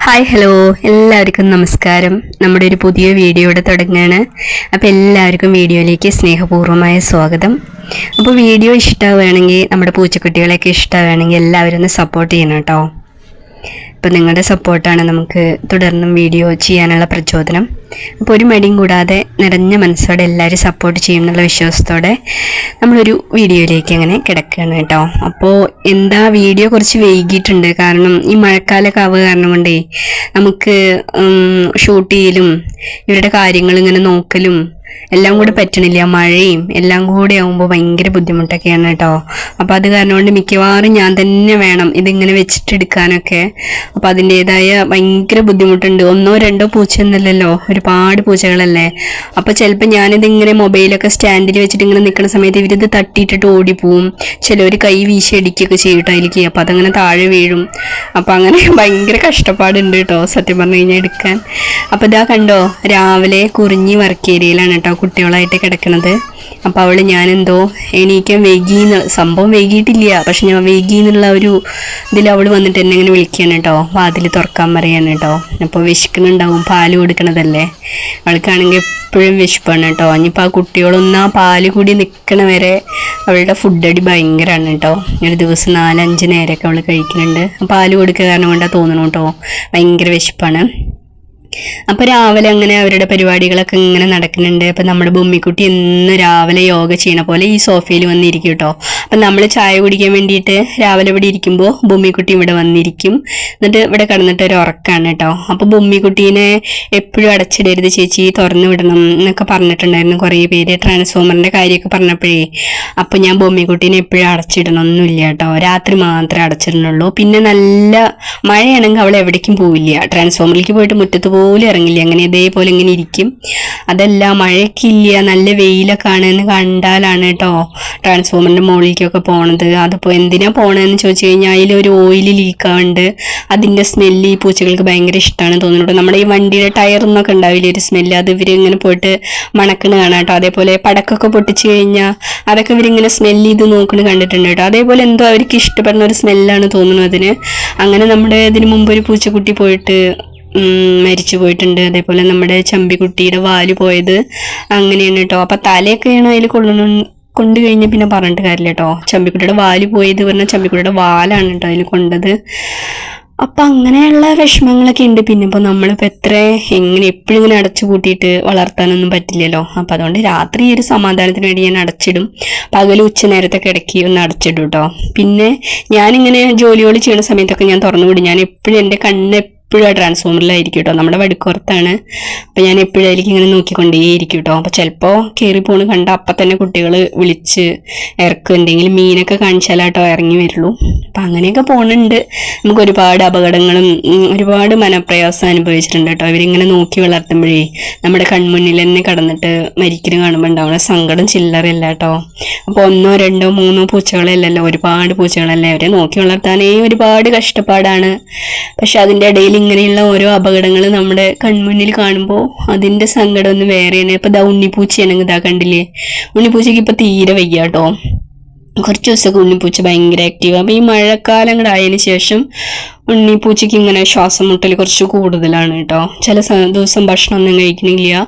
Hi hello എല്ലാവർക്കും നമസ്കാരം. നമ്മുടെ ഒരു പുതിയ വീഡിയോയുടെ തുടങ്ങുകയാണ്. അപ്പോൾ എല്ലാവർക്കും വീഡിയോയിലേക്ക് സ്നേഹപൂർവ്വമായ സ്വാഗതം. അപ്പോൾ വീഡിയോ ഇഷ്ടമാവുകയാണെങ്കിൽ, നമ്മുടെ പൂച്ചക്കുട്ടികളെയൊക്കെ ഇഷ്ടമാവുകയാണെങ്കിൽ എല്ലാവരും ഒന്ന് സപ്പോർട്ട് ചെയ്യണം കേട്ടോ. അപ്പോൾ നിങ്ങളുടെ സപ്പോർട്ടാണ് നമുക്ക് തുടർന്നും വീഡിയോ ചെയ്യാനുള്ള പ്രചോദനം. അപ്പോൾ ഒരു മടിയും കൂടാതെ നിറഞ്ഞ മനസ്സോടെ എല്ലാവരും സപ്പോർട്ട് ചെയ്യുമെന്നുള്ള വിശ്വാസത്തോടെ നമ്മളൊരു വീഡിയോയിലേക്ക് അങ്ങനെ കിടക്കുകയാണ് കേട്ടോ. അപ്പോൾ എന്താ വീഡിയോ കുറച്ച് വൈകിയിട്ടുണ്ട്, കാരണം ഈ മഴക്കാലമൊക്കെ ആവുക കാരണം കൊണ്ടേ നമുക്ക് ഷൂട്ട് ചെയ്യലും ഇവരുടെ കാര്യങ്ങൾ ഇങ്ങനെ നോക്കലും എല്ലാം കൂടെ പറ്റണില്ല. മഴയും എല്ലാം കൂടെ ആകുമ്പോൾ ഭയങ്കര ബുദ്ധിമുട്ടൊക്കെയാണ് കേട്ടോ. അപ്പോൾ അത് കാരണം കൊണ്ട് മിക്കവാറും ഞാൻ തന്നെ വേണം ഇതിങ്ങനെ വെച്ചിട്ടെടുക്കാനൊക്കെ. അപ്പോൾ അതിൻ്റെതായ ഭയങ്കര ബുദ്ധിമുട്ടുണ്ട്. ഒന്നോ രണ്ടോ പൂച്ച എന്നല്ലല്ലോ, ഒരുപാട് പൂച്ചകളല്ലേ. അപ്പോൾ ചിലപ്പോൾ ഞാനിതിങ്ങനെ മൊബൈലൊക്കെ സ്റ്റാൻഡിൽ വെച്ചിട്ട് ഇങ്ങനെ നിൽക്കുന്ന സമയത്ത് ഇവരിത് തട്ടിയിട്ടിട്ട് ഓടിപ്പോവും. ചിലവർ കൈ വീശി അടിക്കുകയൊക്കെ ചെയ്യട്ടോ അതിലേക്ക്. അപ്പോൾ അതങ്ങനെ താഴെ വീഴും. അപ്പോൾ അങ്ങനെ ഭയങ്കര കഷ്ടപ്പാടുണ്ട് കേട്ടോ സത്യം പറഞ്ഞു കഴിഞ്ഞാൽ എടുക്കാൻ. അപ്പോൾ ഇതാ കണ്ടോ, രാവിലെ കുറിഞ്ഞി വർക്ക് ഏരിയയിലാണ് കേട്ടോ കുട്ടികളായിട്ട് കിടക്കണത്. അപ്പോൾ ഞാനെന്തോ എണീക്കാൻ സംഭവം വൈകിയിട്ടില്ല, പക്ഷെ ഞാൻ വൈകി എന്നുള്ള ഒരു ഇതിൽ അവൾ വന്നിട്ട് എന്നെ ഇങ്ങനെ വിളിക്കുകയാണ് കേട്ടോ, വാതിൽ തുറക്കാൻ പറയാണ് കേട്ടോ. അപ്പോൾ വിശക്കുന്നുണ്ടാവും, പാല് കൊടുക്കണതല്ലേ. അവൾക്കാണെങ്കിൽ എപ്പോഴും വിശപ്പാണ് കേട്ടോ. ഇനിയിപ്പോൾ ആ കുട്ടികളൊന്ന് ആ പാല് കൂടി നിൽക്കണ വരെ അവളുടെ ഫുഡ് അടി ഭയങ്കരമാണ് കേട്ടോ. ഒരു ദിവസം 4-5 നേരമൊക്കെ അവൾ കഴിക്കുന്നുണ്ട്. പാല് കൊടുക്കുക കാരണം കൊണ്ടാണ് തോന്നണം കേട്ടോ, ഭയങ്കര വിശപ്പാണ്. അപ്പോൾ രാവിലെ അങ്ങനെ അവരുടെ പരിപാടികളൊക്കെ ഇങ്ങനെ നടക്കുന്നുണ്ട്. അപ്പം നമ്മുടെ ബൊമ്മിക്കുട്ടി എന്നും രാവിലെ യോഗ ചെയ്യണ പോലെ ഈ സോഫയിൽ വന്നിരിക്കും കേട്ടോ. അപ്പം നമ്മൾ ചായ കുടിക്കാൻ വേണ്ടിയിട്ട് രാവിലെ ഇവിടെ ഇരിക്കുമ്പോൾ ബൊമ്മിക്കുട്ടി ഇവിടെ വന്നിരിക്കും. എന്നിട്ട് ഇവിടെ കിടന്നിട്ട് ഒരു ഉറക്കാണ് കേട്ടോ. അപ്പോൾ ബൊമ്മിക്കുട്ടീനെ എപ്പോഴും അടച്ചിടരുത് ചേച്ചി, തുറന്നു വിടണം എന്നൊക്കെ പറഞ്ഞിട്ടുണ്ടായിരുന്നു കുറേ പേര്, ട്രാൻസ്ഫോമറിൻ്റെ കാര്യമൊക്കെ പറഞ്ഞപ്പോഴേ. അപ്പോൾ ഞാൻ ബൊമ്മിക്കുട്ടീനെ എപ്പോഴും അടച്ചിടണമൊന്നുമില്ല കേട്ടോ, രാത്രി മാത്രമേ അടച്ചിടണുള്ളൂ. പിന്നെ നല്ല മഴയാണെങ്കിൽ അവൾ എവിടേക്കും പോവില്ല, ട്രാൻസ്ഫോമറിലേക്ക് പോയിട്ട് മുറ്റത്ത് പോലും ഇറങ്ങില്ല, അങ്ങനെ ഇതേപോലെ ഇങ്ങനെ ഇരിക്കും. അതല്ല മഴയൊക്കെ ഇല്ല, നല്ല വെയിലൊക്കെ ആണെന്ന് കണ്ടാലാണ് കേട്ടോ ട്രാൻസ്ഫോമറിൻ്റെ മുകളിലേക്കൊക്കെ പോണത്. അതിപ്പോൾ എന്തിനാ പോണതെന്ന് ചോദിച്ചു കഴിഞ്ഞാൽ അതിലൊരു ഓയിൽ ലീക്കാവുണ്ട്. അതിൻ്റെ സ്മെല്ല് ഈ പൂച്ചകൾക്ക് ഭയങ്കര ഇഷ്ടമാണ് തോന്നുന്നുണ്ട്. നമ്മുടെ ഈ വണ്ടിയുടെ ടയറിന്നൊക്കെ ഉണ്ടാവില്ലേ ഒരു സ്മെല്ല്, അത് ഇവരിങ്ങനെ പോയിട്ട് മണക്കണ് കാണാം കേട്ടോ. അതേപോലെ പടക്കൊക്കെ പൊട്ടിച്ചു കഴിഞ്ഞാൽ അതൊക്കെ ഇവരിങ്ങനെ സ്മെല്ല് ചെയ്ത് നോക്കണ് കണ്ടിട്ടുണ്ട് കേട്ടോ. അതേപോലെ എന്തോ അവർക്ക് ഇഷ്ടപ്പെടുന്ന ഒരു സ്മെല്ലാണ് തോന്നുന്നു അതിന്. അങ്ങനെ നമ്മുടെ ഇതിന് മുമ്പ് ഒരു പൂച്ചക്കുട്ടി പോയിട്ട് മരിച്ചു പോയിട്ടുണ്ട്. അതേപോലെ നമ്മുടെ ചമ്പിക്കുട്ടിയുടെ വാല് പോയത് അങ്ങനെയാണ് കേട്ടോ. അപ്പം തലയൊക്കെയാണ് അതിൽ കൊണ്ടു കഴിഞ്ഞാൽ പിന്നെ പറഞ്ഞിട്ട് കാര്യമില്ല കേട്ടോ. ചമ്പിക്കുട്ടിയുടെ വാല് പോയത് പറഞ്ഞാൽ ചമ്പിക്കുട്ടിയുടെ വാലാണ് കേട്ടോ അതിൽ കൊണ്ടത്. അപ്പം അങ്ങനെയുള്ള വിഷമങ്ങളൊക്കെ ഉണ്ട്. പിന്നെ ഇപ്പോൾ നമ്മളിപ്പോൾ എങ്ങനെ എപ്പോഴും ഇങ്ങനെ അടച്ചു കൂട്ടിയിട്ട് വളർത്താനൊന്നും പറ്റില്ലല്ലോ. അപ്പം അതുകൊണ്ട് രാത്രി ഒരു സമാധാനത്തിന് വേണ്ടി ഞാൻ അടച്ചിടും. പകൽ ഉച്ച നേരത്തൊക്കെ ഇടയ്ക്ക് ഒന്ന് അടച്ചിടും കേട്ടോ. പിന്നെ ഞാനിങ്ങനെ ജോലികൾ ചെയ്യുന്ന സമയത്തൊക്കെ ഞാൻ തുറന്നു വിടും. ഞാൻ എപ്പോഴും എൻ്റെ കണ്ണ് എപ്പോഴും ആ ട്രാൻസ്ഫോമറിലായിരിക്കും കേട്ടോ, നമ്മുടെ വടിക്കുറത്താണ്. അപ്പം ഞാൻ എപ്പോഴും അതിലേക്ക് ഇങ്ങനെ നോക്കിക്കൊണ്ടേയിരിക്കും കേട്ടോ. അപ്പോൾ ചിലപ്പോൾ കയറി പോണ് കണ്ട അപ്പം തന്നെ കുട്ടികൾ വിളിച്ച് ഇറക്കും, എന്തെങ്കിലും മീനൊക്കെ കാണിച്ചാലാട്ടോ ഇറങ്ങി വരുള്ളൂ. അപ്പം അങ്ങനെയൊക്കെ പോകുന്നുണ്ട്. നമുക്ക് ഒരുപാട് അപകടങ്ങളും ഒരുപാട് മനപ്രയാസം അനുഭവിച്ചിട്ടുണ്ട് കേട്ടോ. ഇവരിങ്ങനെ നോക്കി വളർത്തുമ്പോഴേ നമ്മുടെ കൺമുന്നിൽ തന്നെ കടന്നിട്ട് മരിക്കലും കാണുമ്പോൾ ഉണ്ടാവുന്ന സങ്കടം ചില്ലറയില്ല കേട്ടോ. അപ്പോൾ 1, 2, 3 പൂച്ചകളല്ലല്ലോ, ഒരുപാട് പൂച്ചകളല്ലേ. അവരെ നോക്കി വളർത്താനേ ഒരുപാട് കഷ്ടപ്പാടാണ്. പക്ഷെ അതിൻ്റെ ഇടയിൽ ഇങ്ങനെയുള്ള ഓരോ അപകടങ്ങൾ നമ്മുടെ കൺമുന്നിൽ കാണുമ്പോൾ അതിൻ്റെ സങ്കടം ഒന്ന് വേറെയാണ്. ഇപ്പം ഇതാ ഉണ്ണിപ്പൂച്ചയാണെങ്കിൽ ഇതാ കണ്ടില്ലേ, ഉണ്ണിപ്പൂച്ചയ്ക്ക് ഇപ്പം തീരെ വയ്യ കേട്ടോ. കുറച്ച് ദിവസമൊക്കെ ഉണ്ണിപ്പൂച്ച ഭയങ്കര ആക്റ്റീവ്. അപ്പം ഈ മഴക്കാലം കൂടെ ആയതിനു ശേഷം ഉണ്ണിപ്പൂച്ചയ്ക്ക് ഇങ്ങനെ ശ്വാസം മുട്ടൽ കുറച്ച് കൂടുതലാണ് കേട്ടോ. ചില ദിവസം ഭക്ഷണമൊന്നും കഴിക്കണില്ല.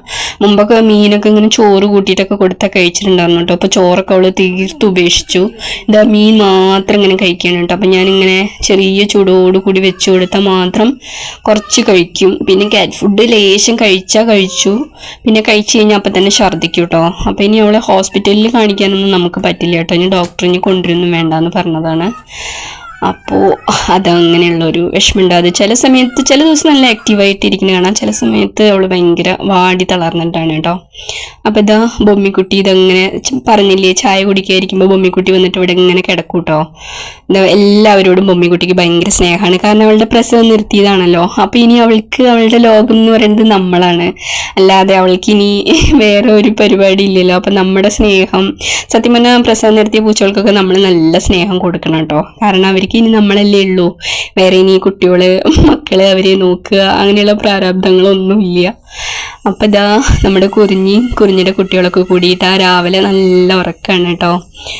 മുമ്പൊക്കെ മീനൊക്കെ ഇങ്ങനെ ചോറ് കൂട്ടിയിട്ടൊക്കെ കൊടുത്താൽ കഴിച്ചിട്ടുണ്ടായിരുന്നു കേട്ടോ. അപ്പോൾ ചോറൊക്കെ അവൾ തീർത്ത് ഉപേക്ഷിച്ചു. ഇതാ മീൻ മാത്രം ഇങ്ങനെ കഴിക്കുകയാണ് കേട്ടോ. അപ്പം ഞാനിങ്ങനെ ചെറിയ ചൂടോടുകൂടി വെച്ച് കൊടുത്താൽ മാത്രം കുറച്ച് കഴിക്കും. പിന്നെ കാറ്റ് ഫുഡ് ലേശം കഴിച്ചാൽ കഴിച്ചു, പിന്നെ കഴിച്ച് കഴിഞ്ഞാൽ അപ്പം തന്നെ ഛർദ്ദിക്കും കേട്ടോ. അപ്പം ഇനി അവളെ ഹോസ്പിറ്റലിൽ കാണിക്കാനൊന്നും നമുക്ക് പറ്റില്ല കേട്ടോ. ഇനി ഡോക്ടറിന് കൊണ്ടുവരൊന്നും വേണ്ടാന്ന് പറഞ്ഞതാണ്. അപ്പോൾ അതങ്ങനെയുള്ളൊരു വിഷമമുണ്ട്. അത് ചില ദിവസം നല്ല ആക്റ്റീവായിട്ടിരിക്കുന്നത് കാണാം, ചില സമയത്ത് അവൾ ഭയങ്കര വാടി തളർന്നിട്ടാണ് കേട്ടോ. അപ്പോൾ ഇതാ ബൊമ്മിക്കുട്ടി ഇതങ്ങനെ പറഞ്ഞില്ലേ, ചായ കുടിക്കാതിരിക്കുമ്പോൾ ബൊമ്മിക്കുട്ടി വന്നിട്ട് ഇവിടെ ഇങ്ങനെ കിടക്കും കേട്ടോ. എന്താ എല്ലാവരോടും ബൊമ്മിക്കുട്ടിക്ക് ഭയങ്കര സ്നേഹമാണ്, കാരണം അവളുടെ പ്രസവം നിർത്തിയതാണല്ലോ. അപ്പോൾ ഇനി അവളുടെ ലോകം എന്ന് പറയുന്നത് നമ്മളാണ്, അല്ലാതെ അവൾക്ക് ഇനി വേറെ ഒരു പരിപാടി ഇല്ലല്ലോ. അപ്പം നമ്മുടെ സ്നേഹം സത്യം പറഞ്ഞാൽ പ്രസവം നിർത്തിയ പൂച്ചകൾക്കൊക്കെ നമ്മൾ നല്ല സ്നേഹം കൊടുക്കണം കേട്ടോ. കാരണം അവർക്ക് ഇനി നമ്മളല്ലേ ഉള്ളൂ, വേറെ ഇനി മക്കള് അവരെ നോക്കുക അങ്ങനെയുള്ള പ്രാരാബ്ദങ്ങളൊന്നുമില്ല. അപ്പം ഇതാ നമ്മുടെ കുറിഞ്ഞിയുടെ കുട്ടികളൊക്കെ കൂടിയിട്ട് ആ രാവിലെ നല്ല ഉറക്കമാണ് കേട്ടോ.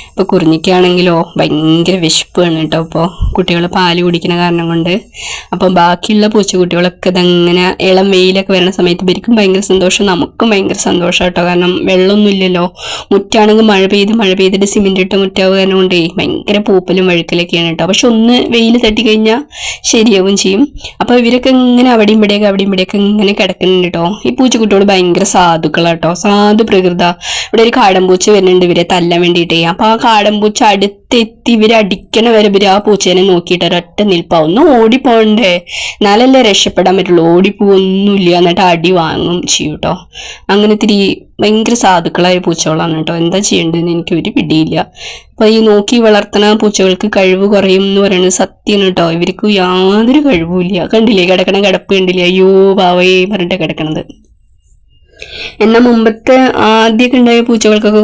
അപ്പോൾ കുറിഞ്ഞിക്കാണെങ്കിലോ ഭയങ്കര വിശപ്പാണ് കേട്ടോ. അപ്പോൾ കുട്ടികൾ പാല് കുടിക്കുന്ന കാരണം കൊണ്ട്. അപ്പം ബാക്കിയുള്ള പൂച്ചക്കുട്ടികളൊക്കെ ഇതങ്ങനെ ഇളം വെയിലൊക്കെ വരുന്ന സമയത്ത് ഇവർക്കും ഭയങ്കര സന്തോഷം, നമുക്കും ഭയങ്കര സന്തോഷം കേട്ടോ. കാരണം വെള്ളമൊന്നും ഇല്ലല്ലോ, മുറ്റാണെങ്കിൽ മഴ പെയ്തിട്ട് സിമെന്റ് ഇട്ട മുറ്റാവുക കാരണം കൊണ്ടേ ഭയങ്കര പൂപ്പലും വഴുക്കലൊക്കെയാണ് കേട്ടോ. പക്ഷെ ഒന്ന് വെയിൽ തട്ടിക്കഴിഞ്ഞാൽ ശരിയാവും ചെയ്യും. അപ്പോൾ ഇവരൊക്കെ ഇങ്ങനെ അവിടെയും ഇവിടെയൊക്കെ ഇങ്ങനെ കിടക്കുന്നുണ്ട് കേട്ടോ. ഈ പൂച്ചക്കുട്ടികൾ ഭയങ്കര സാധുക്കളാട്ടോ, സാധു പ്രകൃത. ഇവിടെ ഒരു കാടമ്പൂച്ച വരുന്നുണ്ട് ഇവരെ തല്ലാൻ വേണ്ടിയിട്ടേ. അപ്പൊ ആ കാടമ്പൂച്ച അടുത്തെത്തി ഇവരെ അടിക്കണ വരെ ഇവര് ആ പൂച്ചേനെ നോക്കിയിട്ട് ഒരൊറ്റ നിൽപ്പാവും. ഒന്ന് ഓടിപ്പോണ്ടേ, എന്നാലല്ലേ രക്ഷപ്പെടാൻ പറ്റുള്ളൂ. ഓടിപ്പോവൊന്നുമില്ല, എന്നിട്ട് അടി വാങ്ങും ചെയ്യും കേട്ടോ. അങ്ങനെ ഇത്തിരി ഭയങ്കര സാധുക്കളായ പൂച്ചകളാണ് കേട്ടോ. എന്താ ചെയ്യേണ്ടതെന്ന് എനിക്ക് ഒരു പിടിയില്ല. അപ്പൊ ഈ നോക്കി വളർത്തുന്ന പൂച്ചകൾക്ക് കഴിവ് കുറയും എന്ന് പറയുന്നത് സത്യമാണ് കേട്ടോ. ഇവർക്ക് യാതൊരു കഴിവുമില്ല. കണ്ടില്ലേ കിടക്കണ കിടപ്പ് കണ്ടില്ലേ, അയ്യോ പാവേ പറഞ്ഞിട്ട് കിടക്കണത്. എന്നാൽ മുമ്പത്തെ ആദ്യമൊക്കെ ഉണ്ടായ പൂച്ചകൾക്കൊക്കെ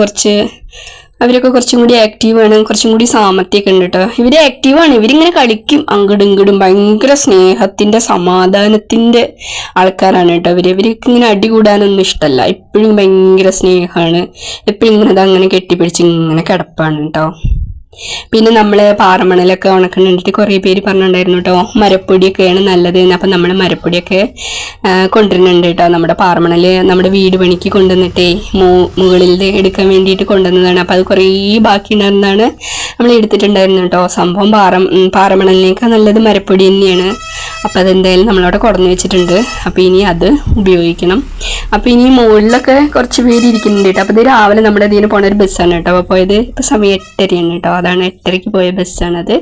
അവരൊക്കെ കുറച്ചും കൂടി ആക്റ്റീവാണ്, കുറച്ചും കൂടി സാമർത്ഥ്യമൊക്കെ ഉണ്ട് കേട്ടോ. ഇവര് ആക്റ്റീവാണ്, ഇവരിങ്ങനെ കളിക്കും അങ്ങടും ഇങ്ങടും. ഭയങ്കര സ്നേഹത്തിന്റെ സമാധാനത്തിന്റെ ആൾക്കാരാണ് കേട്ടോ. ഇവർക്ക് ഇങ്ങനെ അടി കൂടാനൊന്നും ഇഷ്ടമല്ല. എപ്പോഴും ഭയങ്കര സ്നേഹമാണ്. എപ്പോഴും ഇങ്ങനെ അങ്ങനെ കെട്ടിപ്പിടിച്ച് ഇങ്ങനെ കിടപ്പാണ് കേട്ടോ. പിന്നെ നമ്മൾ പാറമണലൊക്കെ ഉണക്കണ്ടിട്ട് കുറേ പേര് പറഞ്ഞിട്ടുണ്ടായിരുന്നു കേട്ടോ, മരപ്പൊടിയൊക്കെയാണ് നല്ലത്. അപ്പം നമ്മൾ മരപ്പൊടിയൊക്കെ കൊണ്ടുവരുന്നുണ്ട് കേട്ടോ. നമ്മുടെ പാറമണൽ നമ്മുടെ വീട് പണിക്ക് കൊണ്ടുവന്നിട്ടേ മുകളിൽ എടുക്കാൻ വേണ്ടിയിട്ട് കൊണ്ടുവന്നതാണ്. അപ്പം അത് കുറേ ബാക്കി ഉണ്ടായിരുന്നതാണ് നമ്മൾ എടുത്തിട്ടുണ്ടായിരുന്നു കേട്ടോ. സംഭവം പാറമണലിനേക്കാൾ നല്ലത് മരപ്പൊടി തന്നെയാണ്. അപ്പം അതെന്തായാലും നമ്മളവിടെ കൊടന്നു വെച്ചിട്ടുണ്ട്. അപ്പം ഇനി അത് ഉപയോഗിക്കണം. അപ്പം ഇനി മുകളിലൊക്കെ കുറച്ച് പേര് ഇരിക്കുന്നുണ്ട് കേട്ടോ. അപ്പം ഇത് രാവിലെ നമ്മുടെ ഇതിന് പോണ ഒരു ബസ്സാണ് കേട്ടോ. അപ്പോൾ ഇത് ഇപ്പം സമയം 8:30 കേട്ടോ. അതാണ് 8:30 പോയ ബസ്സാണത്.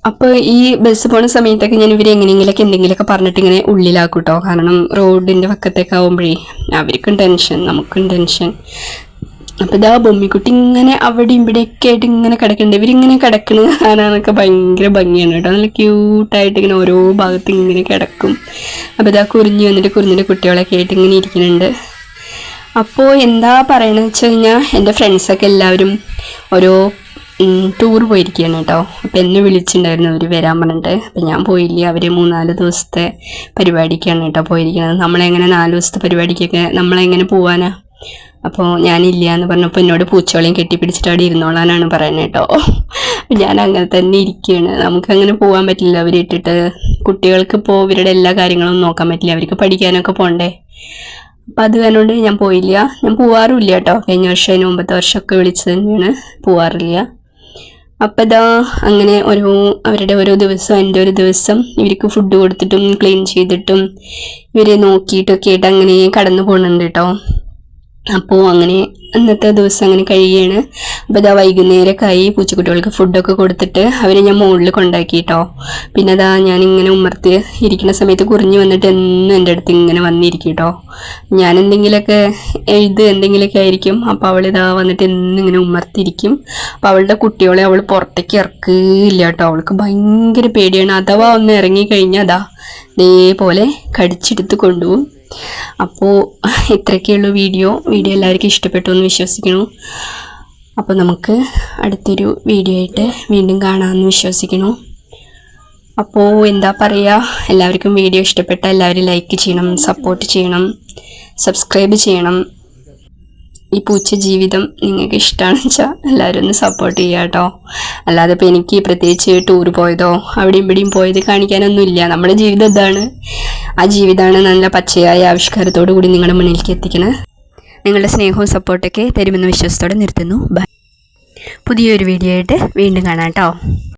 അപ്പോൾ ഈ ബസ് പോണ സമയത്തൊക്കെ ഞാൻ ഇവർ എങ്ങനെയെങ്കിലൊക്കെ എന്തെങ്കിലുമൊക്കെ പറഞ്ഞിട്ട് ഇങ്ങനെ ഉള്ളിലാക്കും കേട്ടോ. കാരണം റോഡിൻ്റെ പക്കത്തൊക്കെ ആകുമ്പോഴേ അവർക്കും ടെൻഷൻ, നമുക്കും ടെൻഷൻ. അപ്പോൾ ഇതാ ബൊമ്മിക്കുട്ടി ഇങ്ങനെ അവിടെ ഇവിടെയൊക്കെ ആയിട്ട് ഇങ്ങനെ കിടക്കുന്നുണ്ട്. ഇവരിങ്ങനെ കിടക്കുന്നത് കാണാനൊക്കെ ഭയങ്കര ഭംഗിയാണ് കേട്ടോ. നല്ല ക്യൂട്ടായിട്ട് ഇങ്ങനെ ഓരോ ഭാഗത്ത് ഇങ്ങനെ കിടക്കും. അപ്പോൾ ഇതാ കുറിഞ്ഞിൻ്റെ കുട്ടികളൊക്കെ ആയിട്ട് ഇങ്ങനെ ഇരിക്കുന്നുണ്ട്. അപ്പോൾ എന്താ പറയണമെന്ന് വെച്ച് കഴിഞ്ഞാൽ എൻ്റെ ഫ്രണ്ട്സൊക്കെ എല്ലാവരും ഓരോ ടൂർ പോയിരിക്കുകയാണ് കേട്ടോ. അപ്പം എന്നെ വിളിച്ചിട്ടുണ്ടായിരുന്നു അവർ വരാൻ പറഞ്ഞിട്ട്. അപ്പം ഞാൻ പോയില്ല. അവർ 3-4 ദിവസത്തെ പരിപാടിക്കാണ് കേട്ടോ പോയിരിക്കുന്നത്. നമ്മളെങ്ങനെ 4 ദിവസത്തെ പരിപാടിക്കൊക്കെ നമ്മളെങ്ങനെ പോവാനാ? അപ്പോൾ ഞാനില്ല എന്ന് പറഞ്ഞപ്പോൾ എന്നോട് പൂച്ചകളെയും കെട്ടിപ്പിടിച്ചിട്ട് അവിടെ ഇരുന്നോളാനാണ് പറയുന്നത് കേട്ടോ. ഞാൻ അങ്ങനെ തന്നെ ഇരിക്കുകയാണ്. നമുക്കങ്ങനെ പോകാൻ പറ്റില്ല അവരെ ഇട്ടിട്ട്. കുട്ടികൾക്കിപ്പോൾ ഇവരുടെ എല്ലാ കാര്യങ്ങളും നോക്കാൻ പറ്റില്ല, അവർക്ക് പഠിക്കാനൊക്കെ പോകണ്ടേ. അപ്പം അത് കാരണം ഞാൻ പോയില്ല. ഞാൻ പോവാറുമില്ല കേട്ടോ. കഴിഞ്ഞ വർഷം അതിന് മുമ്പത്തെ വർഷമൊക്കെ വിളിച്ച് തന്നെയാണ്, പോവാറില്ല. അപ്പം ഇതാ അങ്ങനെ അവരുടെ ഓരോ ദിവസം എൻ്റെ ഒരു ദിവസം ഇവർക്ക് ഫുഡ് കൊടുത്തിട്ടും ക്ലീൻ ചെയ്തിട്ടും ഇവരെ നോക്കിയിട്ടൊക്കെ ആയിട്ട് അങ്ങനെ കടന്നു പോകുന്നുണ്ട് കേട്ടോ. അപ്പോൾ അങ്ങനെ അന്നത്തെ ദിവസം അങ്ങനെ കഴിയുകയാണ്. അപ്പോൾ ഇതാ വൈകുന്നേരമൊക്കെ ആയി. പൂച്ചക്കുട്ടികൾക്ക് ഫുഡൊക്കെ കൊടുത്തിട്ട് അവരെ ഞാൻ മുകളിൽ കൊണ്ടാക്കി കേട്ടോ. പിന്നെ അതാ ഞാനിങ്ങനെ ഉമ്മർത്ത് ഇരിക്കുന്ന സമയത്ത് കുറിഞ്ഞ് വന്നിട്ട് എന്നും എൻ്റെ അടുത്ത് ഇങ്ങനെ വന്നിരിക്കും കേട്ടോ. ഞാൻ എന്തെങ്കിലുമൊക്കെ എന്തെങ്കിലുമൊക്കെ ആയിരിക്കും. അപ്പോൾ അവളിതാ വന്നിട്ട് എന്നും ഇങ്ങനെ ഉമ്മർത്തിരിക്കും. അപ്പോൾ അവളുടെ കുട്ടികളെ അവൾ പുറത്തേക്ക് ഇറക്കില്ല കേട്ടോ. അവൾക്ക് ഭയങ്കര പേടിയാണ്. അഥവാ ഒന്ന് ഇറങ്ങിക്കഴിഞ്ഞാൽ അതാ ഇതേപോലെ കടിച്ചെടുത്ത് കൊണ്ടുപോകും. അപ്പോൾ ഇത്രയൊക്കെയുള്ളൂ വീഡിയോ എല്ലാവർക്കും ഇഷ്ടപ്പെട്ടു എന്ന് വിശ്വസിക്കുന്നു. അപ്പോൾ നമുക്ക് അടുത്തൊരു വീഡിയോ ആയിട്ട് വീണ്ടും കാണാമെന്ന് വിശ്വസിക്കുന്നു. അപ്പോൾ എന്താ പറയുക, എല്ലാവർക്കും വീഡിയോ ഇഷ്ടപ്പെട്ട എല്ലാവരും ലൈക്ക് ചെയ്യണം, സപ്പോർട്ട് ചെയ്യണം, സബ്സ്ക്രൈബ് ചെയ്യണം. ഈ പൂച്ച ജീവിതം നിങ്ങൾക്ക് ഇഷ്ടമാണെന്ന് വെച്ചാൽ എല്ലാവരും ഒന്ന് സപ്പോർട്ട് ചെയ്യുക കേട്ടോ. അല്ലാതെ ഇപ്പോൾ എനിക്ക് പ്രത്യേകിച്ച് ടൂർ പോയതോ അവിടെയും ഇവിടെയും പോയത് കാണിക്കാനൊന്നുമില്ല. നമ്മുടെ ജീവിതം ഇതാണ്. ആ ജീവിതമാണ് നല്ല പച്ചയായ ആവിഷ്കാരത്തോടു കൂടി നിങ്ങളുടെ മുന്നിലേക്ക് എത്തിക്കണേ. നിങ്ങളുടെ സ്നേഹവും സപ്പോർട്ടൊക്കെ തരുമെന്ന വിശ്വാസത്തോടെ നിർത്തുന്നു. ബൈ. പുതിയൊരു വീഡിയോ ആയിട്ട് വീണ്ടും കാണാം കേട്ടോ.